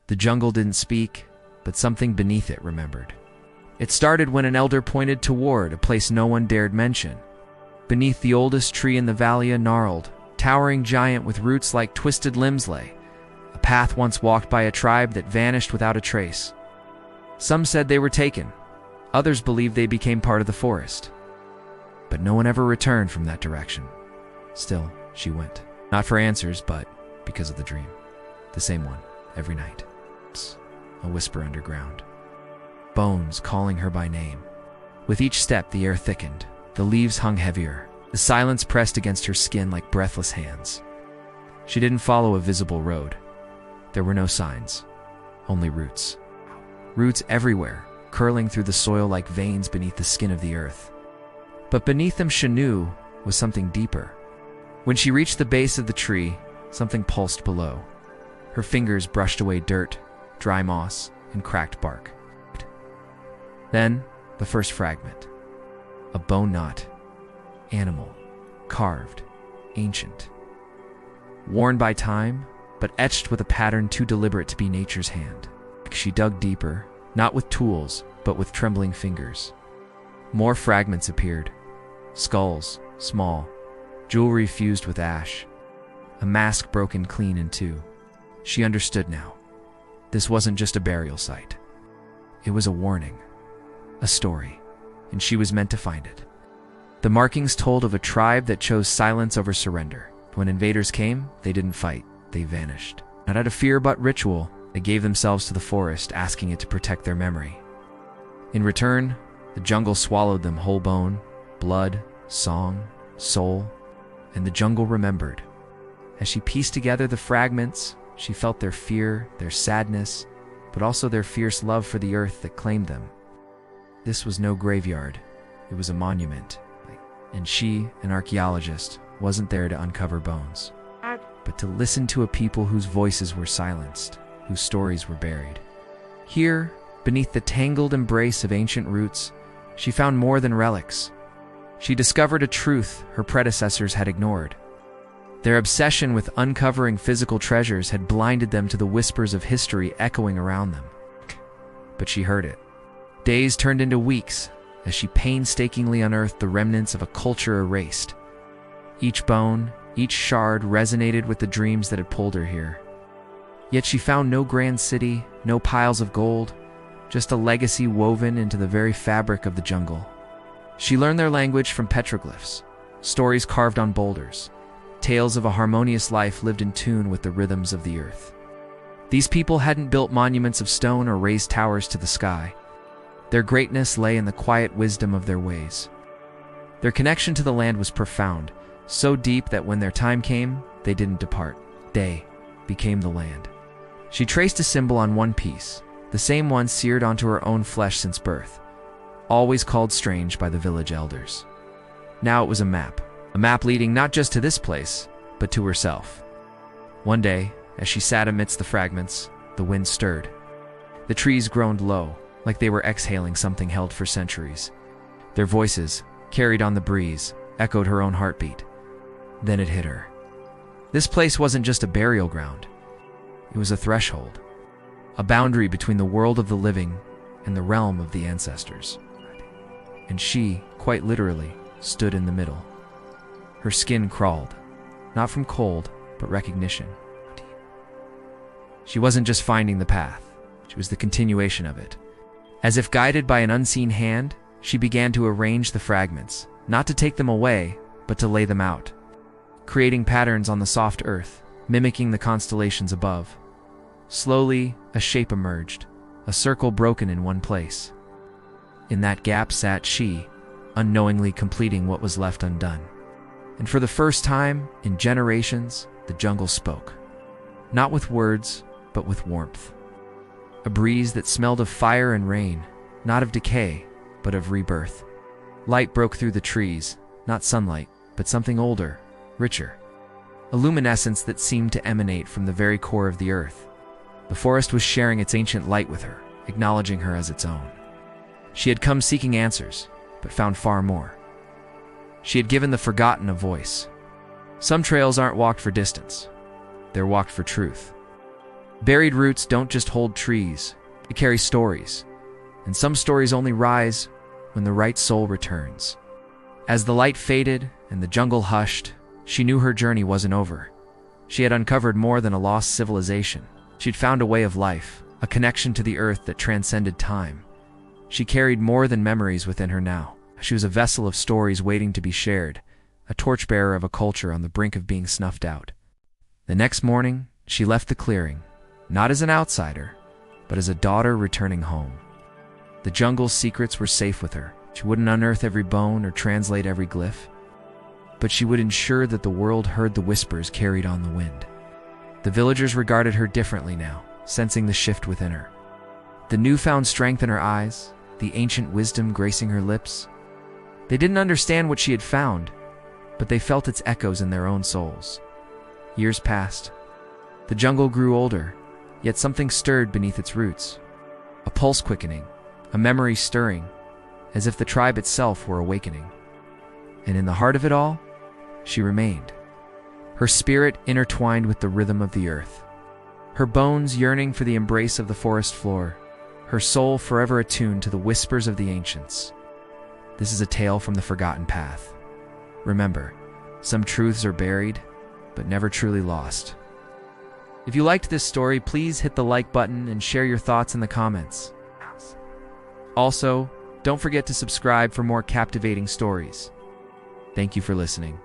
The jungle didn't speak, but something beneath it remembered. It started when an elder pointed toward a place no one dared mention. Beneath the oldest tree in the valley, a gnarled, towering giant with roots like twisted limbs lay, a path once walked by a tribe that vanished without a trace. Some said they were taken, others believed they became part of the forest. But no one ever returned from that direction. Still, she went. Not for answers, but because of the dream. The same one, every night. Psst, a whisper underground. Bones calling her by name. With each step, the air thickened. The leaves hung heavier. The silence pressed against her skin like breathless hands. She didn't follow a visible road. There were no signs, only roots. Roots everywhere, curling through the soil like veins beneath the skin of the earth. But beneath them, she knew, was something deeper. When she reached the base of the tree, something pulsed below. Her fingers brushed away dirt, dry moss, and cracked bark. Then, the first fragment. A bone knot. Animal. Carved. Ancient. Worn by time, but etched with a pattern too deliberate to be nature's hand. She dug deeper, not with tools, but with trembling fingers. More fragments appeared. Skulls, small. Jewelry fused with ash. A mask broken clean in two. She understood now. This wasn't just a burial site. It was a warning. A story. And she was meant to find it. The markings told of a tribe that chose silence over surrender. When invaders came, they didn't fight. They vanished. Not out of fear but ritual, they gave themselves to the forest, asking it to protect their memory. In return, the jungle swallowed them whole bone, blood, song, soul, and the jungle remembered. As she pieced together the fragments, she felt their fear, their sadness, but also their fierce love for the earth that claimed them. This was no graveyard. It was a monument. And she, an archaeologist, wasn't there to uncover bones, but to listen to a people whose voices were silenced, whose stories were buried. Here, beneath the tangled embrace of ancient roots, she found more than relics. She discovered a truth her predecessors had ignored. Their obsession with uncovering physical treasures had blinded them to the whispers of history echoing around them. But she heard it. Days turned into weeks as she painstakingly unearthed the remnants of a culture erased. Each bone, each shard resonated with the dreams that had pulled her here. Yet she found no grand city, no piles of gold, just a legacy woven into the very fabric of the jungle. She learned their language from petroglyphs, stories carved on boulders, tales of a harmonious life lived in tune with the rhythms of the earth. These people hadn't built monuments of stone or raised towers to the sky. Their greatness lay in the quiet wisdom of their ways. Their connection to the land was profound, so deep that when their time came, they didn't depart. They became the land. She traced a symbol on one piece, the same one seared onto her own flesh since birth, always called strange by the village elders. Now it was a map leading not just to this place, but to herself. One day, as she sat amidst the fragments, the wind stirred. The trees groaned low, like they were exhaling something held for centuries. Their voices, carried on the breeze, echoed her own heartbeat. Then it hit her. This place wasn't just a burial ground. It was a threshold, a boundary between the world of the living and the realm of the ancestors. And she, quite literally, stood in the middle. Her skin crawled, not from cold, but recognition. She wasn't just finding the path, she was the continuation of it. As if guided by an unseen hand, she began to arrange the fragments, not to take them away, but to lay them out, creating patterns on the soft earth, mimicking the constellations above. Slowly, a shape emerged, a circle broken in one place. In that gap sat she, unknowingly completing what was left undone. And for the first time in generations, the jungle spoke. Not with words, but with warmth. A breeze that smelled of fire and rain, not of decay, but of rebirth. Light broke through the trees, not sunlight, but something older, richer. A luminescence that seemed to emanate from the very core of the earth. The forest was sharing its ancient light with her, acknowledging her as its own. She had come seeking answers, but found far more. She had given the forgotten a voice. Some trails aren't walked for distance. They're walked for truth. Buried roots don't just hold trees, they carry stories. And some stories only rise when the right soul returns. As the light faded and the jungle hushed, she knew her journey wasn't over. She had uncovered more than a lost civilization. She'd found a way of life, a connection to the earth that transcended time. She carried more than memories within her now. She was a vessel of stories waiting to be shared, a torchbearer of a culture on the brink of being snuffed out. The next morning, she left the clearing, not as an outsider, but as a daughter returning home. The jungle's secrets were safe with her. She wouldn't unearth every bone or translate every glyph, but she would ensure that the world heard the whispers carried on the wind. The villagers regarded her differently now, sensing the shift within her. The newfound strength in her eyes, the ancient wisdom gracing her lips. They didn't understand what she had found, but they felt its echoes in their own souls. Years passed. The jungle grew older, yet something stirred beneath its roots. A pulse quickening, a memory stirring, as if the tribe itself were awakening. And in the heart of it all, she remained, her spirit intertwined with the rhythm of the earth, her bones yearning for the embrace of the forest floor, her soul forever attuned to the whispers of the ancients. This is a tale from the forgotten path. Remember, some truths are buried, but never truly lost. If you liked this story, please hit the like button and share your thoughts in the comments. Also, don't forget to subscribe for more captivating stories. Thank you for listening.